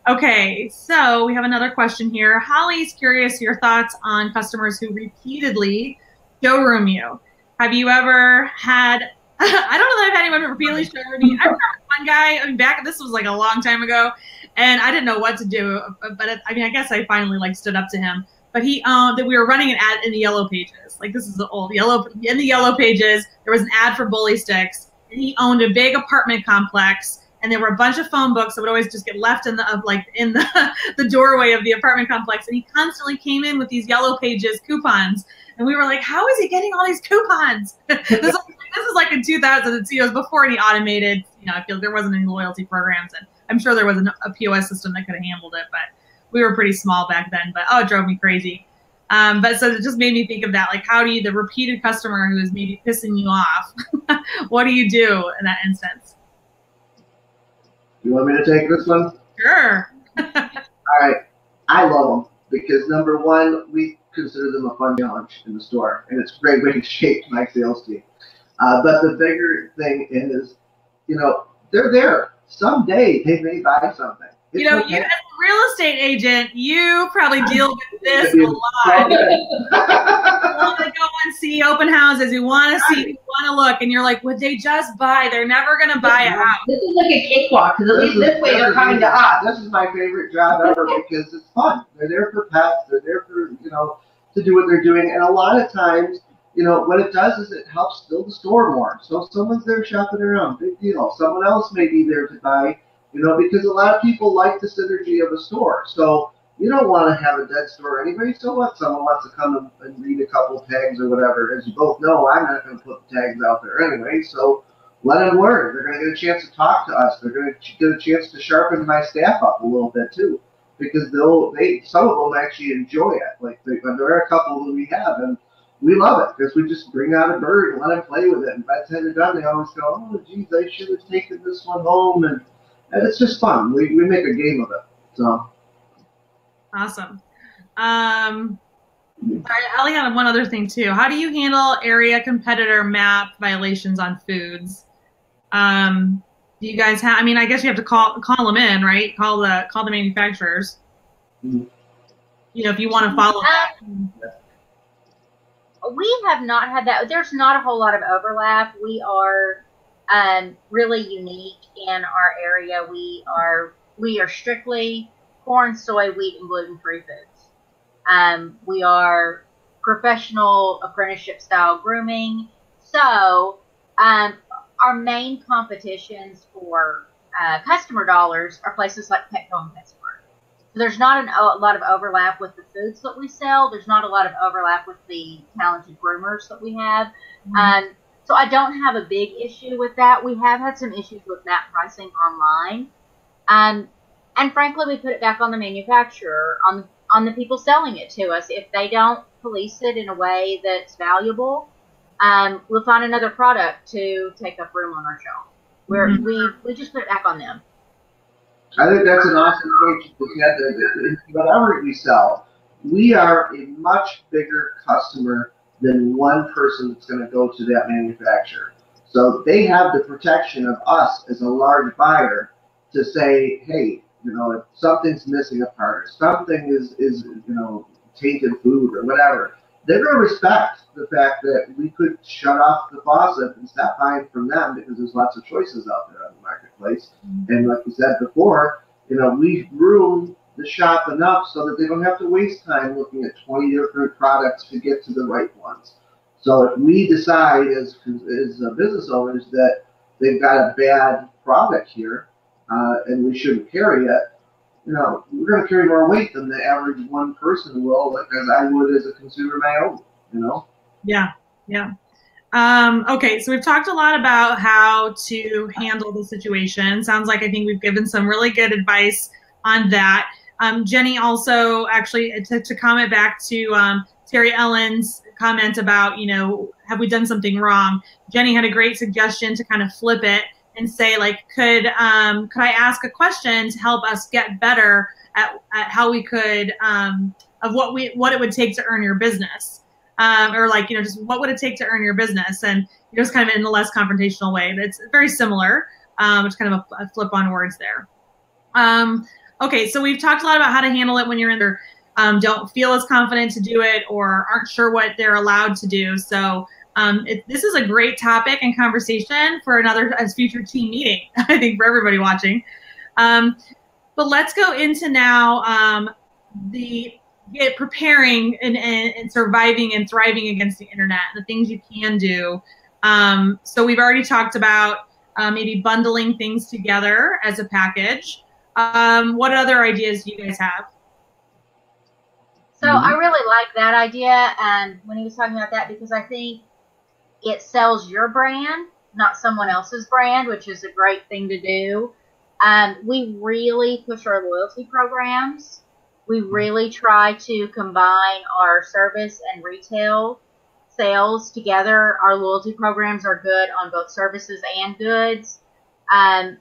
Okay, so we have another question here. Holly's curious your thoughts on customers who repeatedly showroom you. Have you ever had? I don't know that I've had anyone repeatedly showroom me. I remember one guy. I mean, this was like a long time ago, and I didn't know what to do. But I mean, I guess I finally like stood up to him. But he that we were running an ad in the Yellow Pages. Like this is the old Yellow in the Yellow Pages. There was an ad for bully sticks, and he owned a big apartment complex. And there were a bunch of phone books that would always just get left in the doorway of the apartment complex. And he constantly came in with these Yellow Pages coupons. And we were like, how is he getting all these coupons? This is like in 2002. It was before any automated, you know, I feel there wasn't any loyalty programs. And I'm sure there was a POS system that could have handled it. But we were pretty small back then. But, oh, it drove me crazy. But so it just made me think of that. Like, how do you, the repeated customer who is maybe pissing you off, what do you do in that instance? You want me to take this one? Sure. All right. I love them because, number one, we consider them a fun challenge in the store, and it's a great way to shape my sales team. But the bigger thing is, you know, they're there. Someday they may buy something. You know, you as a real estate agent, you probably deal with this a lot. You want to go and see open houses. You want to see, you want to look, and you're like, would they just buy? They're never going to buy a house. This is like a cakewalk, because at least this way they're coming to us. This is my favorite job ever because it's fun. They're there for pets. They're there for, you know, to do what they're doing. And a lot of times, you know, what it does is it helps build the store more. So if someone's there shopping around, big deal. Someone else may be there to buy. You know, because a lot of people like the synergy of a store. So you don't want to have a dead store anyway. So what? Someone wants to come and read a couple of tags or whatever. As you both know, I'm not going to put the tags out there anyway. So let them learn. They're going to get a chance to talk to us. They're going to get a chance to sharpen my staff up a little bit too, because some of them actually enjoy it. Like there are a couple that we have, and we love it because we just bring out a bird and let them play with it. And by the time they're done, they always go, "Oh, geez, I should have taken this one home." And it's just fun. We make a game of it. So awesome. Sorry, Ali had one other thing too. How do you handle area competitor map violations on foods? Do you guys have? I mean, I guess you have to call them in, right? Call the manufacturers. Mm-hmm. You know, if you want to follow that. We have not had that. There's not a whole lot of overlap. We are really unique in our area. We are strictly corn, soy, wheat, and gluten-free foods. We are professional apprenticeship style grooming. So our main competitions for customer dollars are places like Petco and PetSmart. So there's not a lot of overlap with the foods that we sell. There's not a lot of overlap with the talented groomers that we have. So I don't have a big issue with that. We have had some issues with MAP pricing online. And frankly, we put it back on the manufacturer, on the people selling it to us. If they don't police it in a way that's valuable, we'll find another product to take up room on our shelf. We just put it back on them. I think that's an awesome point to get that whatever we sell, we are a much bigger customer than one person that's going to go to that manufacturer. So they have the protection of us as a large buyer to say, hey, if something's missing a part, or something is tainted food or whatever, they're going to respect the fact that we could shut off the faucet and stop buying from them because there's lots of choices out there on the marketplace. And like we said before, we groom the shop enough so that they don't have to waste time looking at 20 different products to get to the right ones. So if we decide as business owners that they've got a bad product here and we shouldn't carry it, we're going to carry more weight than the average one person will, like as I would as a consumer my own, Yeah. Okay, so we've talked a lot about how to handle the situation. Sounds like I think we've given some really good advice on that. Jenny also actually, to comment back to Terry Ellen's comment about, have we done something wrong? Jenny had a great suggestion to kind of flip it and say, like, could I ask a question to help us get better at how we could, of what it would take to earn your business, or like, just what would it take to earn your business, and just kind of in a less confrontational way. That's very similar, which kind of a flip on words there. Okay, so we've talked a lot about how to handle it when you're in there, don't feel as confident to do it or aren't sure what they're allowed to do. So this is a great topic and conversation for another future team meeting, I think, for everybody watching. But let's go into now preparing and surviving and thriving against the internet, the things you can do. So we've already talked about maybe bundling things together as a package. What other ideas do you guys have? So I really like that idea, and when he was talking about that, because I think it sells your brand, not someone else's brand, which is a great thing to do. We really push our loyalty programs. We really try to combine our service and retail sales together. Our loyalty programs are good on both services and goods.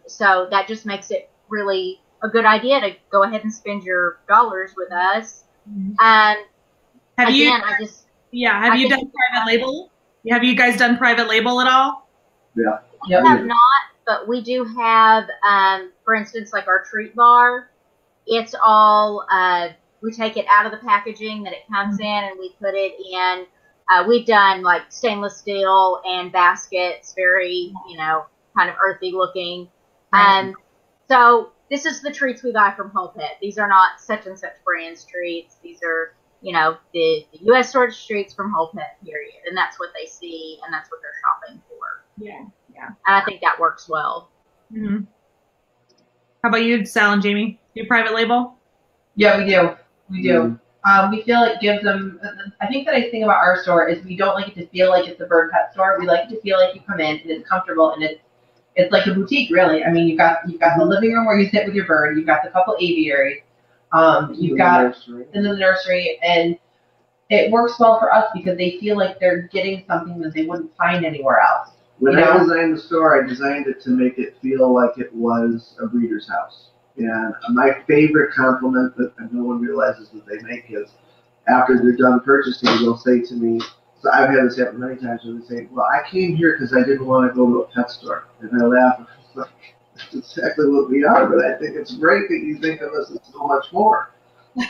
So that just makes it really a good idea to go ahead and spend your dollars with us. Have you done private label? Have you guys done private label at all? Yeah. We have not, but we do have, for instance, like our treat bar. It's all, we take it out of the packaging that it comes in and we put it in. We've done like stainless steel and baskets, very, kind of earthy looking. So this is the treats we buy from Whole Pet. These are not such and such brands treats. These are, the U.S. source treats from Whole Pet, period. And that's what they see, and that's what they're shopping for. Yeah. And I think that works well. Mm-hmm. How about you, Sal and Jamie? Do you private label? Yeah, we do. We do. We feel it gives them, I think the nice thing about our store is we don't like it to feel like it's a bird pet store. We like it to feel like you come in and it's comfortable and it's like a boutique, really. I mean, you've got the living room where you sit with your bird. You've got the couple aviaries. You've got in the nursery, and it works well for us because they feel like they're getting something that they wouldn't find anywhere else. When I designed the store, I designed it to make it feel like it was a breeder's house. And my favorite compliment that no one realizes that they make is after they're done purchasing, they'll say to me, so I've had this happen many times, where they say, well, I came here because I didn't want to go to a pet store. And I laugh, and it's like, that's exactly what we are, but I think it's great that you think of us as so much more.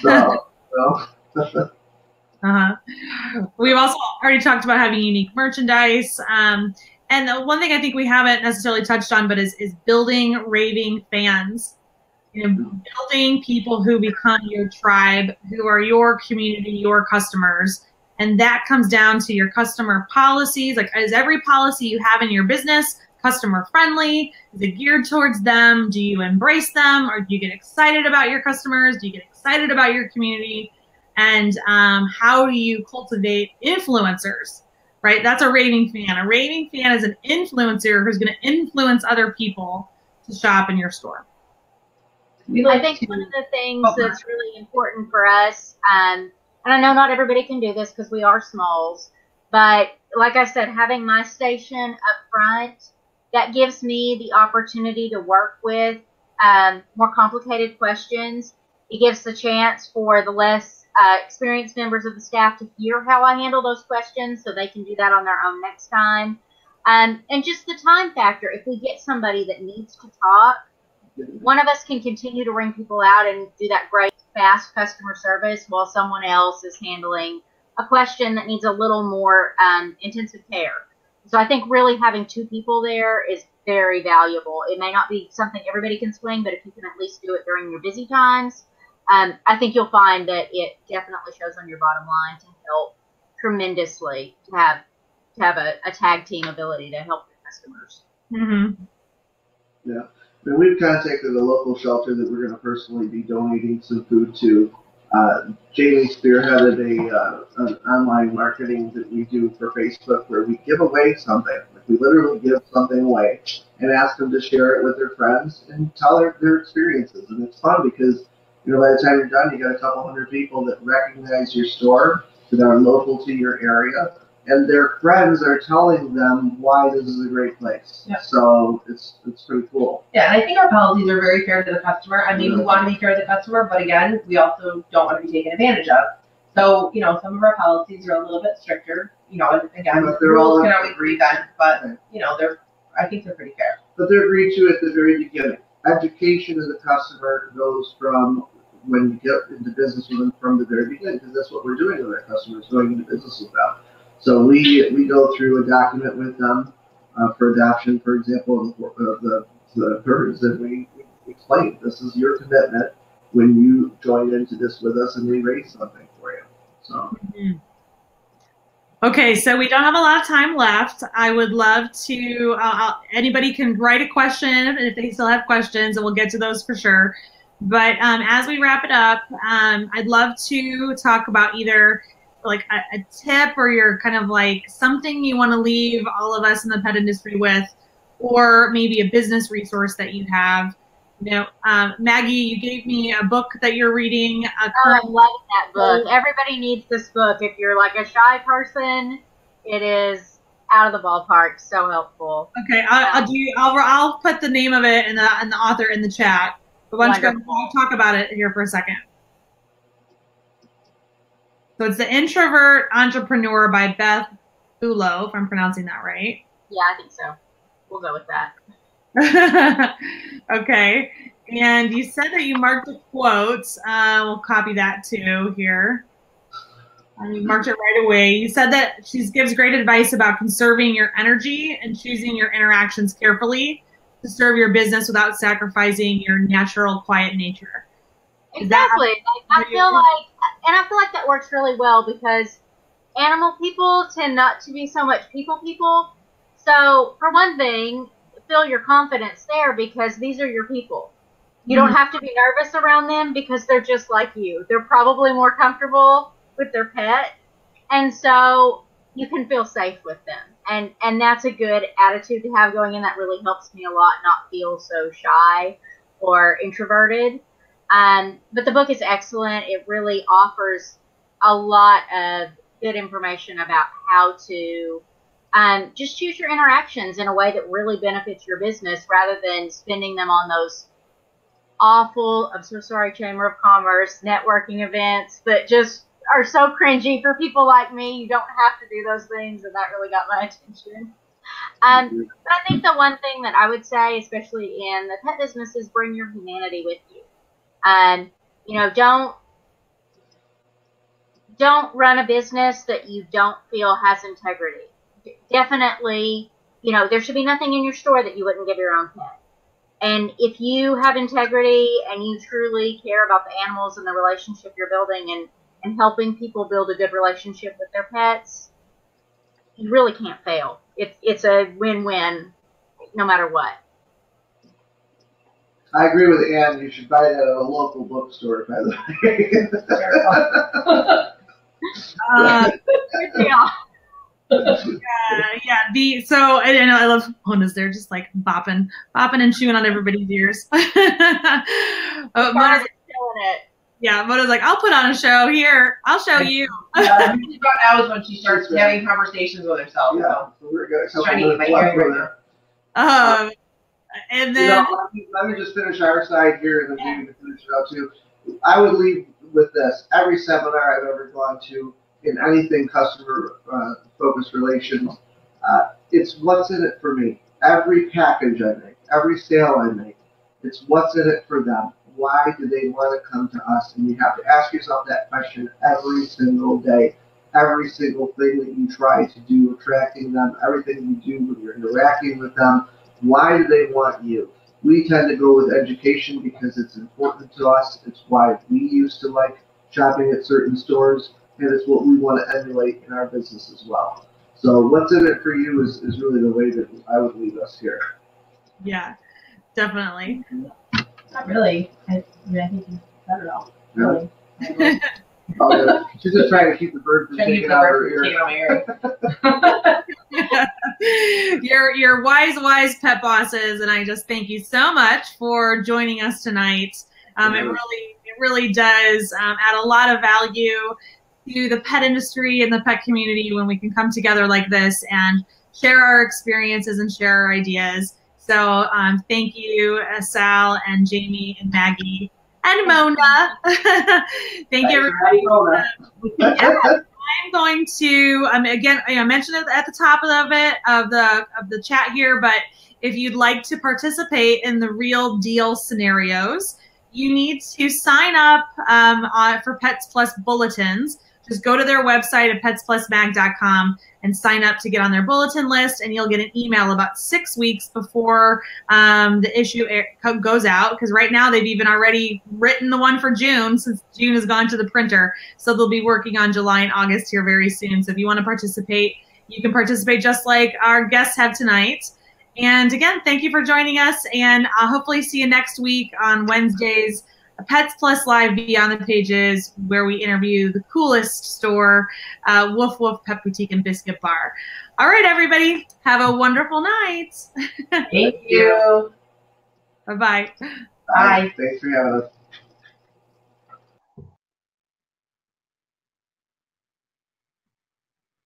So, We've also already talked about having unique merchandise. And the one thing I think we haven't necessarily touched on, but is building raving fans. Building people who become your tribe, who are your community, your customers, And that comes down to your customer policies. Like, is every policy you have in your business customer friendly? Is it geared towards them? Do you embrace them? Or do you get excited about your customers? Do you get excited about your community? And how do you cultivate influencers, right? That's a raving fan. A raving fan is an influencer who's going to influence other people to shop in your store. I think one of the things that's really important for us, and I know not everybody can do this because we are smalls, but like I said, having my station up front, that gives me the opportunity to work with more complicated questions. It gives the chance for the less experienced members of the staff to hear how I handle those questions so they can do that on their own next time. And just the time factor, if we get somebody that needs to talk, one of us can continue to ring people out and do that great, fast customer service while someone else is handling a question that needs a little more intensive care. So I think really having two people there is very valuable. It may not be something everybody can swing, but if you can at least do it during your busy times, I think you'll find that it definitely shows on your bottom line to help tremendously to have a tag team ability to help your customers. Mm-hmm. Yeah. I mean, we've contacted a local shelter that we're going to personally be donating some food to. Jamie spearheaded an online marketing that we do for Facebook where we give away something. Like we literally give something away and ask them to share it with their friends and tell their experiences. And it's fun because, you know, by the time you're done, you got a couple hundred people that recognize your store, that are local to your area, and their friends are telling them why this is a great place. Yeah. So it's pretty cool. Yeah, and I think our policies are very fair to the customer. I mean, we want to be fair to the customer, but again, we also don't want to be taken advantage of. So, you know, some of our policies are a little bit stricter. You know, and again, the rules can always be done, but, you know, I think they're pretty fair. But they're agreed to at the very beginning. Education of the customer goes from when you get into business with them from the very beginning, because that's what we're doing with our customers, going into business with them. So we go through a document with them for adoption, for example, of the birds, and we explain this is your commitment when you join into this with us, and we raise something for you. So. Mm-hmm. Okay, so we don't have a lot of time left. I would love to, anybody can write a question if they still have questions, and we'll get to those for sure. But as we wrap it up, I'd love to talk about either like a tip or your kind of like something you want to leave all of us in the pet industry with, or maybe a business resource that you have. You know, Maggie, you gave me a book that you're reading. I love that book. Everybody needs this book. If you're like a shy person, it is out of the ballpark. So helpful. Okay, I'll put the name of it and the author in the chat. But why don't you go talk about it here for a second? So it's The Introvert Entrepreneur by Beth Bulow, if I'm pronouncing that right. Yeah, I think so. We'll go with that. Okay. And you said that you marked a quote. We'll copy that too here. You marked it right away. You said that she gives great advice about conserving your energy and choosing your interactions carefully to serve your business without sacrificing your natural quiet nature. Exactly. I feel like that works really well because animal people tend not to be so much people. So for one thing, feel your confidence there because these are your people. You don't have to be nervous around them because they're just like you. They're probably more comfortable with their pet. And so you can feel safe with them. And that's a good attitude to have going in. That really helps me a lot not feel so shy or introverted. But the book is excellent. It really offers a lot of good information about how to just choose your interactions in a way that really benefits your business rather than spending them on those awful, I'm so sorry, Chamber of Commerce networking events that just are so cringy for people like me. You don't have to do those things, and that really got my attention. But I think the one thing that I would say, especially in the pet business, is bring your humanity with you. You know, don't run a business that you don't feel has integrity. Definitely, you know, there should be nothing in your store that you wouldn't give your own pet. And if you have integrity and you truly care about the animals and the relationship you're building, and helping people build a good relationship with their pets, you really can't fail. It's a win-win no matter what. I agree with Ann. You should buy that at a local bookstore, by the way. Yeah. So I know I love Mona's there, just like bopping and chewing on everybody's ears. Mona's killing it. Yeah, Mona's like, I'll put on a show here. I'll show you. Yeah, about now is when she starts having conversations with herself. Yeah, so we're good. Trying to get my hearing right now. And then let me just finish our side here, and then Jamie can finish it out too. I would leave with this: every seminar I've ever gone to in anything customer focused relations, it's what's in it for me. Every package I make, every sale I make, it's what's in it for them. Why do they want to come to us? And you have to ask yourself that question every single day. Every single thing that you try to do, attracting them, everything you do when you're interacting with them. Why do they want you? We tend to go with education because it's important to us. It's why we used to like shopping at certain stores, and it's what we want to emulate in our business as well. So what's in it for you is really the way that I would leave us here. Yeah, definitely. Not really. I think you said it all. Really. Oh, yeah. She's just trying to keep the bird from taking out her ear. You're wise pet bosses, and I just thank you so much for joining us tonight. It really does add a lot of value to the pet industry and the pet community when we can come together like this and share our experiences and share our ideas. So thank you, Sal and Jamie and Maggie and Mona. Thank you, everybody. I'm going to again, I mentioned it at the top of the chat here, but if you'd like to participate in the real deal scenarios, you need to sign up for Pets Plus bulletins. Just go to their website at petsplusmag.com and sign up to get on their bulletin list, and you'll get an email about 6 weeks before the issue goes out, because right now they've even already written the one for June, since June has gone to the printer. So they'll be working on July and August here very soon. So if you want to participate, you can participate just like our guests have tonight. And again, thank you for joining us, and I'll hopefully see you next week on Wednesdays. Pets Plus Live Beyond the Pages, where we interview the coolest store, Woof Woof Pet Boutique and Biscuit Bar. All right, everybody, have a wonderful night. Thank you. Bye-bye. Bye. Thanks for having us.